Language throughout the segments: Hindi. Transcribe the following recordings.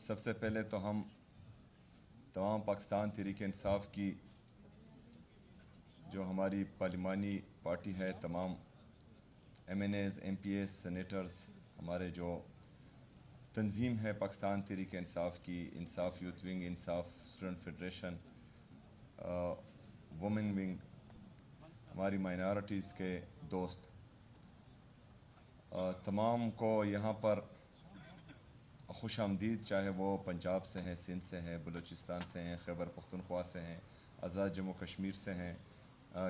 सबसे पहले तो हम तमाम पाकिस्तान तहरीक इंसाफ की जो हमारी पार्लिमानी पार्टी है, तमाम MNAs, MPs, सेनेटर्स, हमारे जो तंजीम है पाकिस्तान तहरीक इंसाफ की, इंसाफ यूथ विंग, इंसाफ स्टूडेंट फेडरेशन, वुमेन विंग, हमारी माइनॉरिटीज़ के दोस्त, तमाम को यहाँ पर खुश आमदीद। चाहे वो पंजाब से हैं, सिंध से हैं, बलूचिस्तान से हैं, खैबर पख्तूनख्वा से हैं, आज़ाद जम्मू कश्मीर से हैं,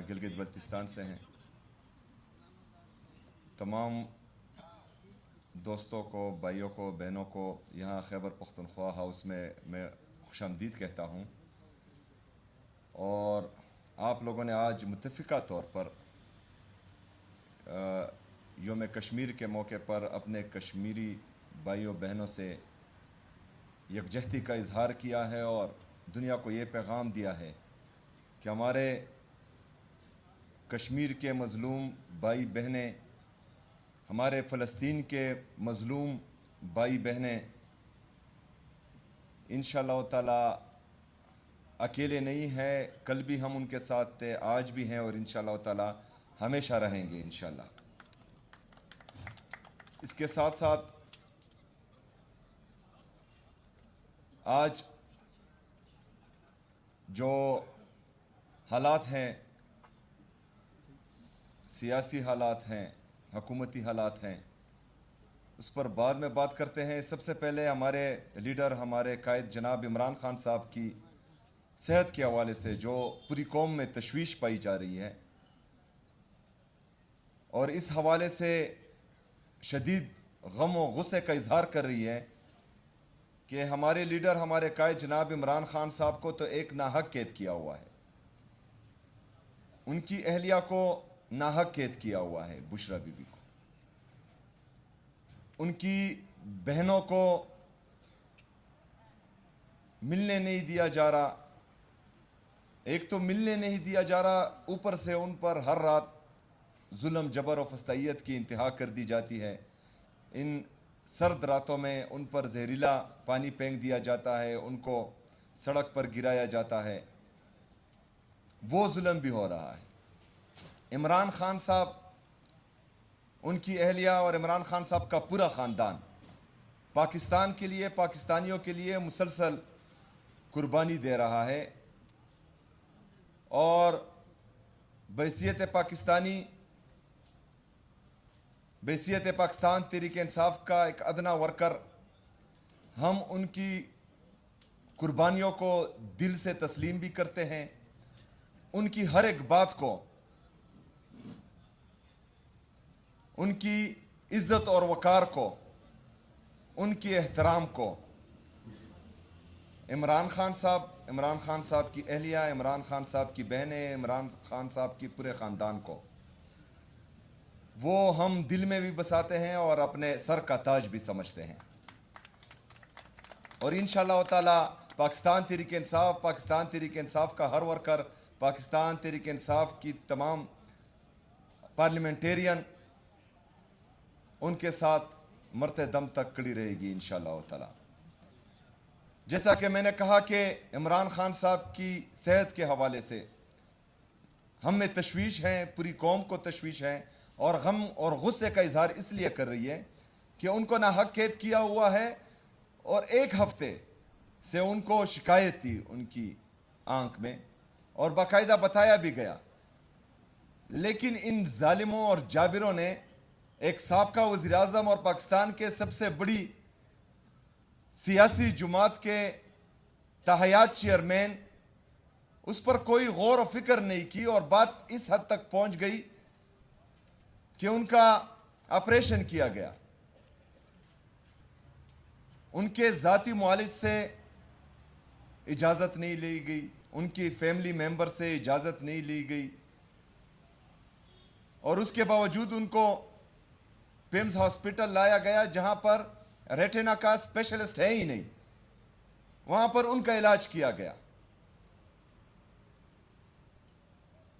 गिलगित बल्तिस्तान से हैं। तमाम दोस्तों को, भाइयों को, बहनों को यहाँ खैबर पख्तूनख्वा हाउस में मैं खुश आमदीद कहता हूँ। और आप लोगों ने आज मुत्तफ़िका तौर पर योम कश्मीर के मौके पर अपने कश्मीरी भाइयों बहनों से यकजहती का इजहार किया है और दुनिया को ये पैगाम दिया है कि हमारे कश्मीर के मज़लूम भाई बहनें, हमारे फ़लस्तीन के मज़लूम भाई बहनें इंशाअल्लाह ताला अकेले नहीं है। कल भी हम उनके साथ थे, आज भी हैं और इंशाअल्लाह ताला हमेशा रहेंगे इंशाअल्लाह। इसके साथ साथ आज जो हालात हैं, सियासी हालात हैं, हुकूमती हालात हैं, उस पर बाद में बात करते हैं। सबसे पहले हमारे लीडर, हमारे कायद जनाब इमरान खान साहब की सेहत के हवाले से जो पूरी कौम में तशवीश पाई जा रही है और इस हवाले से शदीद गम और गुस्से का इजहार कर रही है कि हमारे लीडर, हमारे कायद जनाब इमरान खान साहब को तो एक नाहक कैद किया हुआ है, उनकी अहलिया को नाहक कैद किया हुआ है, बुशरा बीबी को, उनकी बहनों को मिलने नहीं दिया जा रहा। एक तो मिलने नहीं दिया जा रहा, ऊपर से उन पर हर रात जुल्म, जबर और फस्तैयत की इंतहा कर दी जाती है। इन सर्द रातों में उन पर जहरीला पानी फेंक दिया जाता है, उनको सड़क पर गिराया जाता है, वो जुल्म भी हो रहा है। इमरान खान साहब, उनकी अहलिया और इमरान खान साहब का पूरा ख़ानदान पाकिस्तान के लिए, पाकिस्तानियों के लिए मुसलसल कुर्बानी दे रहा है और बहैसियत पाकिस्तानी, बहैसियत पाकिस्तान तहरीक इंसाफ का एक अदना वर्कर, हम उनकी कुर्बानियों को दिल से तस्लीम भी करते हैं। उनकी हर एक बात को, उनकी इज्जत और वकार को, उनकी एहतराम को, इमरान खान साहब की अहलिया, इमरान खान साहब की बहनें, इमरान खान साहब की पूरे ख़ानदान को वो हम दिल में भी बसाते हैं और अपने सर का ताज भी समझते हैं। और इंशाअल्लाह ताला पाकिस्तान तहरीक इंसाफ का हर वर्कर, पाकिस्तान तहरीक इंसाफ की तमाम पार्लियामेंटेरियन उनके साथ मरते दम तक खड़ी रहेगी इंशाअल्लाह ताला। जैसा कि मैंने कहा कि इमरान खान साहब की सेहत के हवाले से हमें तशवीश है, पूरी कौम को तशवीश है और गम और गुस्से का इजहार इसलिए कर रही है कि उनको नाहक कैद किया हुआ है और एक हफ्ते से उनको शिकायत थी उनकी आंख में और बाकायदा बताया भी गया, लेकिन इन जालिमों और जाबिरों ने एक साबका वज़ीर आज़म और पाकिस्तान के सबसे बड़ी सियासी जुमात के ताहयात चेयरमैन, उस पर कोई गौर और फिक्र नहीं की और बात इस हद तक पहुंच गई कि उनका ऑपरेशन किया गया। उनके ज़ाती मुआलिज से इजाज़त नहीं ली गई, उनकी फैमिली मेंबर से इजाज़त नहीं ली गई और उसके बावजूद उनको पिम्स हॉस्पिटल लाया गया जहां पर रेटिना का स्पेशलिस्ट है ही नहीं, वहां पर उनका इलाज किया गया।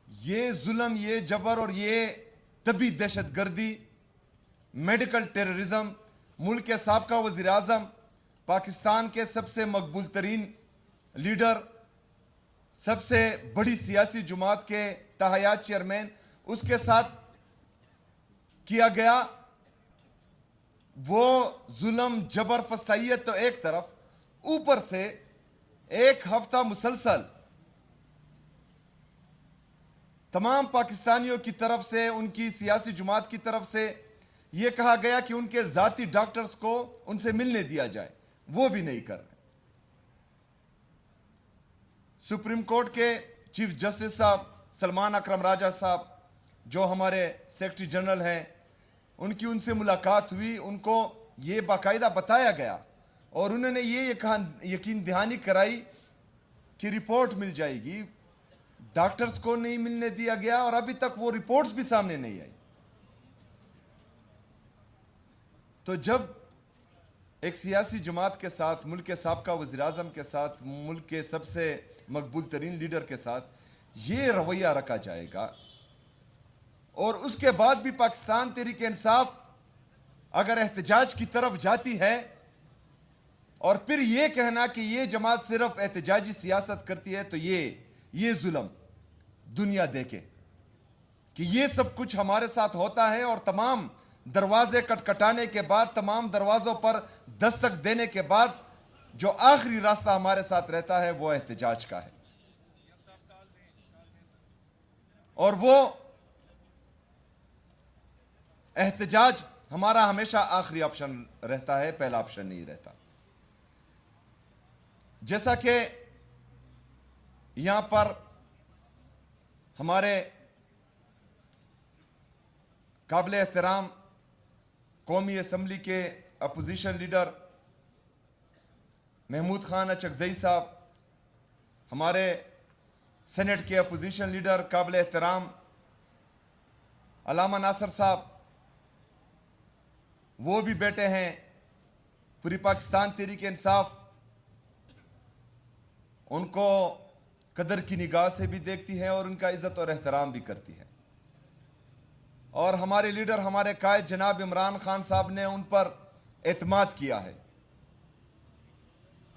ये जुल्म, ये जबर और ये तबी दहशतगर्दी, मेडिकल टेररिज्म, मुल्क के साबका वज़ीर आज़म, पाकिस्तान के सबसे मकबूल तरीन लीडर, सबसे बड़ी सियासी जुमात के तहयात चेयरमैन, उसके साथ किया गया वो जुल्म जबर फस्तायत तो एक तरफ, ऊपर से एक हफ्ता मुसलसल तमाम पाकिस्तानियों की तरफ से, उनकी सियासी जुमात की तरफ से यह कहा गया कि उनके जाती डॉक्टर्स को उनसे मिलने दिया जाए, वो भी नहीं कर रहे। सुप्रीम कोर्ट के चीफ जस्टिस साहब सलमान अकरम राजा साहब, जो हमारे सेक्रेटरी जनरल हैं, उनकी उनसे मुलाकात हुई। उनको ये बाकायदा बताया गया और उन्होंने ये यकीन दहानी कराई कि रिपोर्ट मिल जाएगी। डॉक्टर्स को नहीं मिलने दिया गया और अभी तक वो रिपोर्ट्स भी सामने नहीं आई। तो जब एक सियासी जमात के साथ, मुल्क के साबका वज़ीर आज़म के साथ, मुल्क के सबसे मकबूल तरीन लीडर के साथ ये रवैया रखा जाएगा और उसके बाद भी पाकिस्तान तहरीक इंसाफ अगर एहतजाज की तरफ जाती है और फिर ये कहना कि ये जमात सिर्फ एहतजाजी सियासत करती है, तो ये जुल्म दुनिया देखे कि ये सब कुछ हमारे साथ होता है और तमाम दरवाजे खटखटाने के बाद, तमाम दरवाजों पर दस्तक देने के बाद जो आखिरी रास्ता हमारे साथ रहता है वो एहतजाज का है। और वो एहतजाज हमारा हमेशा आखिरी ऑप्शन रहता है, पहला ऑप्शन नहीं रहता। जैसा कि यहां पर हमारे काबिल एहतराम कौमी असम्बली के अपोजिशन लीडर महमूद खान अचकजई साहब, हमारे सेनेट के अपोजिशन लीडर काबिल एहतराम अलामा नासर साहब, वो भी बैठे हैं। पूरी पाकिस्तान तहरीक इंसाफ उनको कदर की निगाह से भी देखती है और उनका इज्जत और एहतराम भी करती है। और हमारे लीडर, हमारे कायद जनाब इमरान खान साहब ने उन पर एतमाद किया है,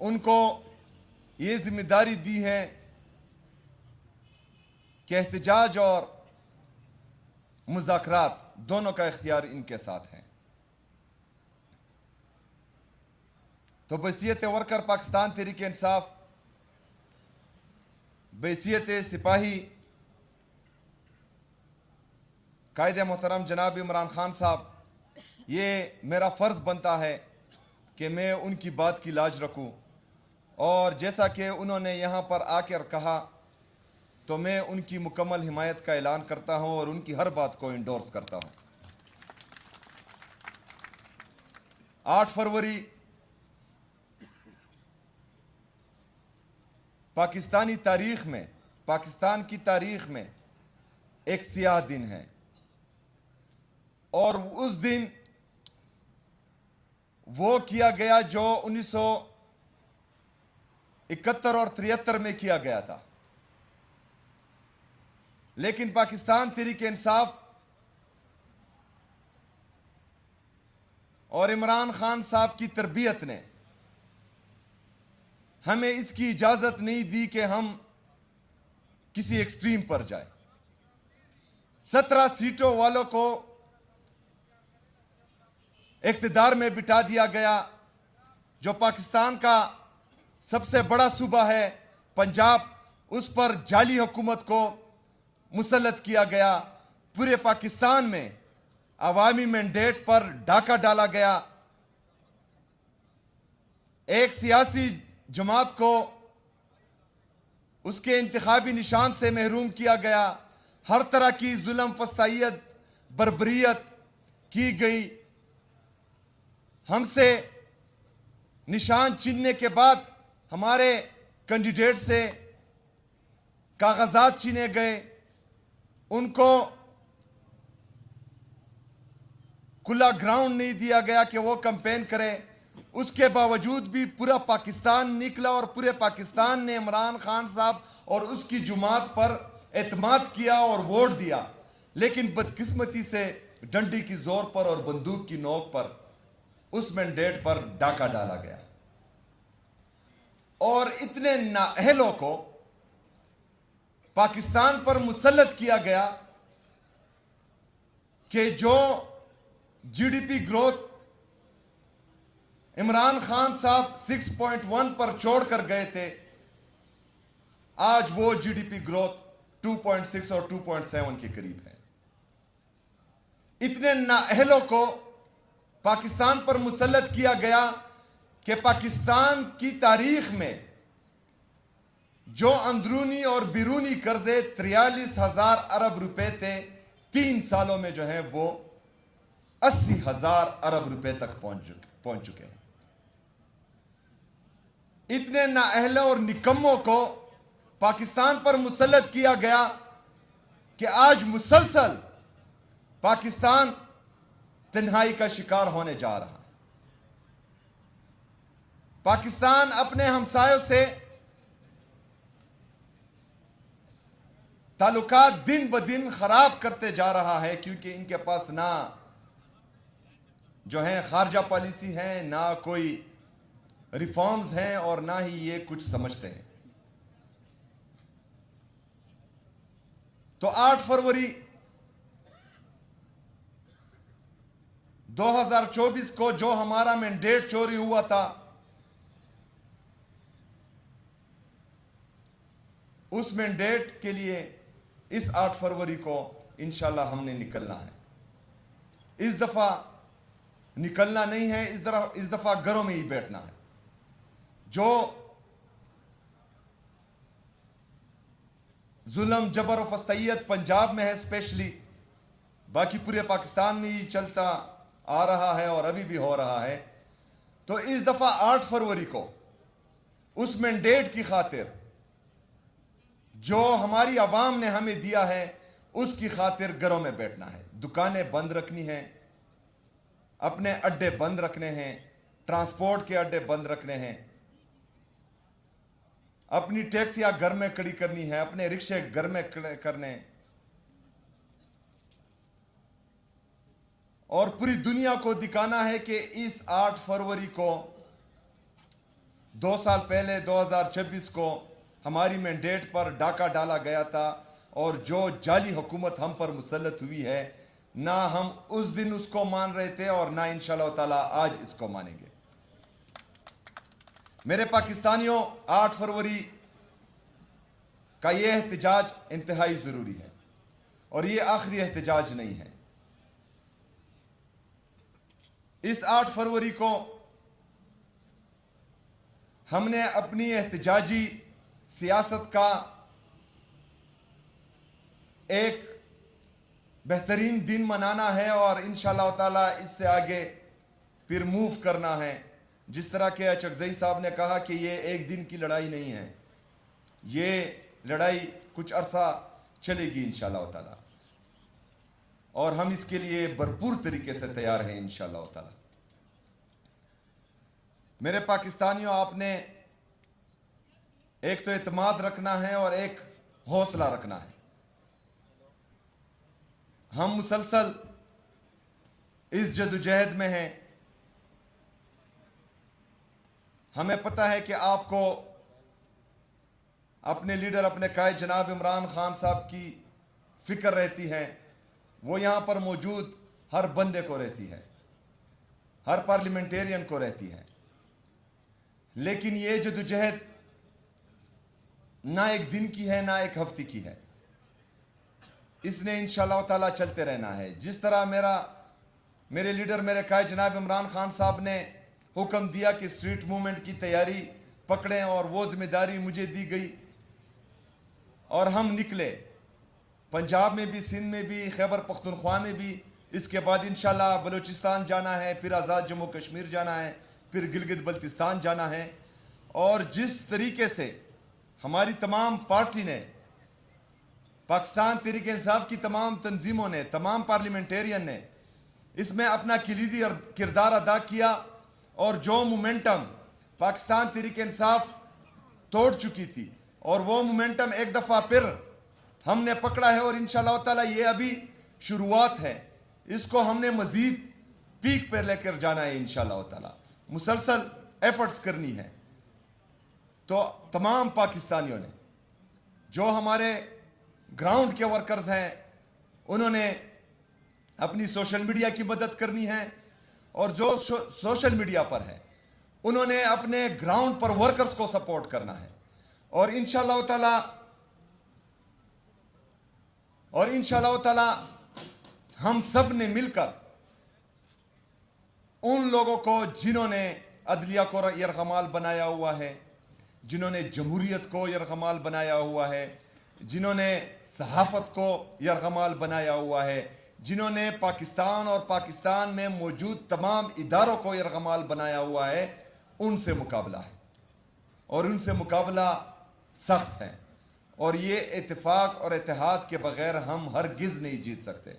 उनको ये जिम्मेदारी दी है कि एहतजाज और मुज़ाकरात दोनों का इख्तियार इनके साथ है। तो बहसीयत वर्कर पाकिस्तान तहरीक इंसाफ, बहसीयत सिपाही कायद मोहतरम जनाब इमरान खान साहब, ये मेरा फ़र्ज़ बनता है कि मैं उनकी बात की लाज रखूं और जैसा कि उन्होंने यहाँ पर आकर कहा तो मैं उनकी मुकम्मल हिमायत का ऐलान करता हूँ और उनकी हर बात को इंडोर्स करता हूँ। 8 फरवरी पाकिस्तानी तारीख में, पाकिस्तान की तारीख में एक सियाह दिन है और उस दिन वो किया गया जो 1971 और 73 में किया गया था। लेकिन पाकिस्तान तहरीक इंसाफ और इमरान खान साहब की तरबियत ने हमें इसकी इजाजत नहीं दी कि हम किसी एक्सट्रीम पर जाए। 17 सीटों वालों को इख्तिदार में बिठा दिया गया। जो पाकिस्तान का सबसे बड़ा सूबा है पंजाब, उस पर जाली हुकूमत को मुसल्लत किया गया। पूरे पाकिस्तान में अवामी मैंडेट पर डाका डाला गया। एक सियासी जमात को उसके इंतखाबी निशान से महरूम किया गया। हर तरह की जुल्म, फस्तायत, बर्बरियत की गई। हमसे निशान छीनने के बाद हमारे कैंडिडेट से कागजात छीने गए, उनको खुला ग्राउंड नहीं दिया गया कि वो कैंपेन करें। उसके बावजूद भी पूरा पाकिस्तान निकला और पूरे पाकिस्तान ने इमरान खान साहब और उसकी जुमात पर एतमाद किया और वोट दिया। लेकिन बदकिस्मती से डंडी की जोर पर और बंदूक की नोक पर उस मैंडेट पर डाका डाला गया। और इतने नाअहलों को पाकिस्तान पर मुसल्लत किया गया कि जो जीडीपी ग्रोथ इमरान खान साहब 6.1 पर छोड़कर गए थे, आज वो जीडीपी ग्रोथ 2.6 और 2.7 के करीब है। इतने नाअहलों को पाकिस्तान पर मुसल्लत किया गया कि पाकिस्तान की तारीख में जो अंदरूनी और बिरूनी कर्जे 43,000 अरब रुपए थे, 3 सालों में जो है वो 80,000 अरब रुपए तक पहुंच चुके हैं। इतने नाअहलों और निकम्मों को पाकिस्तान पर मुसल्लत किया गया कि आज मुसलसल पाकिस्तान तन्हाई का शिकार होने जा रहा है। पाकिस्तान अपने हमसायों से ताल्लुकात दिन ब दिन खराब करते जा रहा है, क्योंकि इनके पास ना जो है खारजा पॉलिसी है, ना कोई रिफॉर्म्स हैं और ना ही ये कुछ समझते हैं। तो 8 फरवरी 2024 को जो हमारा मैंडेट चोरी हुआ था, उस मैंडेट के लिए इस 8 फरवरी को इंशाल्लाह हमने निकलना है। इस दफा निकलना नहीं है, इस दफा घरों में ही बैठना है। जो जुल्म जबर और फस्तैयत पंजाब में है स्पेशली, बाकी पूरे पाकिस्तान में ही चलता आ रहा है और अभी भी हो रहा है। तो इस दफा 8 फरवरी को उस मैंडेट की खातिर जो हमारी आवाम ने हमें दिया है, उसकी खातिर घरों में बैठना है। दुकानें बंद रखनी है, अपने अड्डे बंद रखने हैं, ट्रांसपोर्ट के अड्डे बंद रखने हैं, अपनी टैक्सियां घर में खड़ी करनी है, अपने रिक्शे घर में खड़े करने, और पूरी दुनिया को दिखाना है कि इस 8 फरवरी को 2 साल पहले 2026 को हमारी मैंडेट पर डाका डाला गया था, और जो जाली हुकूमत हम पर मुसल्लत हुई है, ना हम उस दिन उसको मान रहे थे और ना इंशाअल्लाह ताला आज इसको मानेंगे। मेरे पाकिस्तानियों, 8 फरवरी का यह एहतजाज इंतहाई जरूरी है और यह आखिरी एहतजाज नहीं है। इस 8 फरवरी को हमने अपनी एहतजाजी सियासत का एक बेहतरीन दिन मनाना है और इंशाअल्लाह ताला इससे आगे फिर मूव करना है। जिस तरह के चकजई साहब ने कहा कि ये एक दिन की लड़ाई नहीं है, ये लड़ाई कुछ अरसा चलेगी इंशाअल्लाह ताला, और हम इसके लिए भरपूर तरीके से तैयार हैं इंशाअल्लाह ताला। मेरे पाकिस्तानियों, आपने एक तो एतमाद रखना है और एक हौसला रखना है। हम मुसलसल इस जदोजहद में हैं। हमें पता है कि आपको अपने लीडर, अपने कायद जनाब इमरान खान साहब की फिक्र रहती है। वो यहां पर मौजूद हर बंदे को रहती है, हर पार्लियामेंटेरियन को रहती है। लेकिन ये जदोजहद ना एक दिन की है, ना एक हफ्ते की है। इसने इंशाअल्लाह ताला चलते रहना है। जिस तरह मेरे लीडर, मेरे कायद जनाब इमरान खान साहब ने हुक्म दिया कि स्ट्रीट मूवमेंट की तैयारी पकड़ें, और वो जिम्मेदारी मुझे दी गई और हम निकले। पंजाब में भी, सिंध में भी, खैबर पख्तूनख्वा में भी, इसके बाद इंशाअल्लाह बलूचिस्तान जाना है, फिर आज़ाद जम्मू कश्मीर जाना है, फिर गिलगित बल्तिस्तान जाना है। और जिस तरीके से हमारी तमाम पार्टी ने, पाकिस्तान तहरीक इंसाफ की तमाम तंजीमों ने, तमाम पार्लियामेंटेरियन ने इसमें अपना किलीदी किरदार अदा किया, और जो मोमेंटम पाकिस्तान तहरीक इंसाफ तोड़ चुकी थी, और वो मोमेंटम एक दफ़ा फिर हमने पकड़ा है। और इंशाअल्लाह ताला ये अभी शुरुआत है, इसको हमने मजीद पीक पर लेकर जाना है इंशाअल्लाह ताला। मुसलसल एफर्ट्स करनी है। तो तमाम पाकिस्तानियों ने, जो हमारे ग्राउंड के वर्कर्स हैं, उन्होंने अपनी सोशल मीडिया की मदद करनी है, और जो सोशल मीडिया पर है उन्होंने अपने ग्राउंड पर वर्कर्स को सपोर्ट करना है। और इंशाअल्लाह ताला हम सब ने मिलकर उन लोगों को जिन्होंने अदलिया को यरगमाल बनाया हुआ है, जिन्होंने जमहूरियत को यरगमाल बनाया हुआ है, जिन्होंने सहाफत को यरगमाल बनाया हुआ है, जिन्होंने पाकिस्तान और पाकिस्तान में मौजूद तमाम इदारों को यरगमाल बनाया हुआ है, उनसे मुकाबला है। और उनसे मुकाबला सख्त है, और ये इत्तेफाक और इत्तेहाद के बगैर हम हरगिज़ नहीं जीत सकते।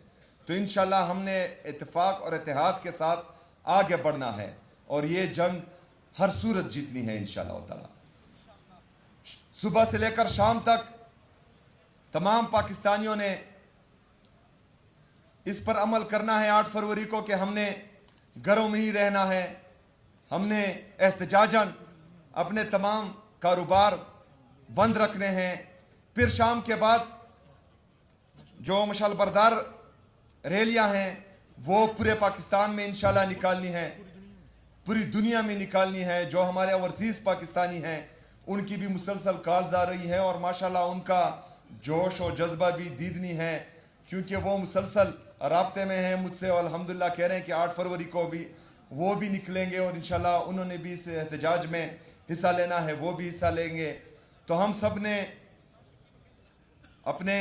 तो इंशाल्लाह हमने इत्तेफाक और इत्तेहाद के साथ आगे बढ़ना है, और ये जंग हर सूरत जीतनी है इंशाअल्लाह ताला। सुबह से लेकर शाम तक तमाम पाकिस्तानियों ने इस पर अमल करना है 8 फरवरी को, कि हमने घरों में ही रहना है, हमने एहतजाजन अपने तमाम कारोबार बंद रखने हैं। फिर शाम के बाद जो मशाल बरदार रैलियां हैं वो पूरे पाकिस्तान में इंशाल्लाह निकालनी है, पूरी दुनिया में निकालनी है। जो हमारे ओवरसीज़ पाकिस्तानी हैं उनकी भी मुसलसल कॉल्स आ रही है, और माशाल्लाह उनका जोश और जज्बा भी दीदनी है, क्योंकि वो मुसलसल राब्ते में हैं मुझसे, और अल्हम्दुलिल्लाह कह रहे हैं कि 8 फरवरी को भी वो भी निकलेंगे, और इंशाल्लाह उन्होंने भी इस एहतजाज में हिस्सा लेना है, वो भी हिस्सा लेंगे। तो हम सब ने अपने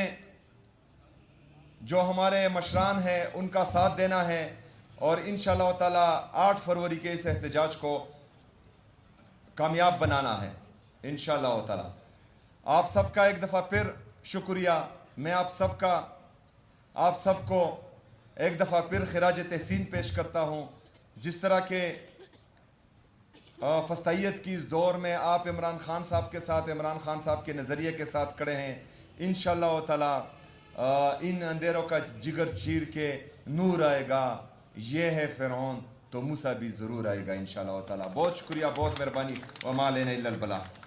जो हमारे मशरान हैं उनका साथ देना है, और इंशाअल्लाह ताला 8 फरवरी के इस एहतजाज को कामयाब बनाना है इंशाअल्लाह ताला। आप सबका एक दफ़ा फिर शुक्रिया। मैं आप सबको एक दफ़ा फिर खिराज तहसीन पेश करता हूँ। जिस तरह के फस्तायत की इस दौर में आप इमरान खान साहब के साथ, इमरान खान साहब के नज़रिए के साथ खड़े हैं, इंशाअल्लाह ताला इन अंधेरों का जिगर चीर के नूर आएगा। ये है फ़िरौन तो मूसा भी ज़रूर आएगा इंशाअल्लाह ताला। बहुत शुक्रिया, बहुत मेहरबानी। व मा अलैना इल्लल बलाग।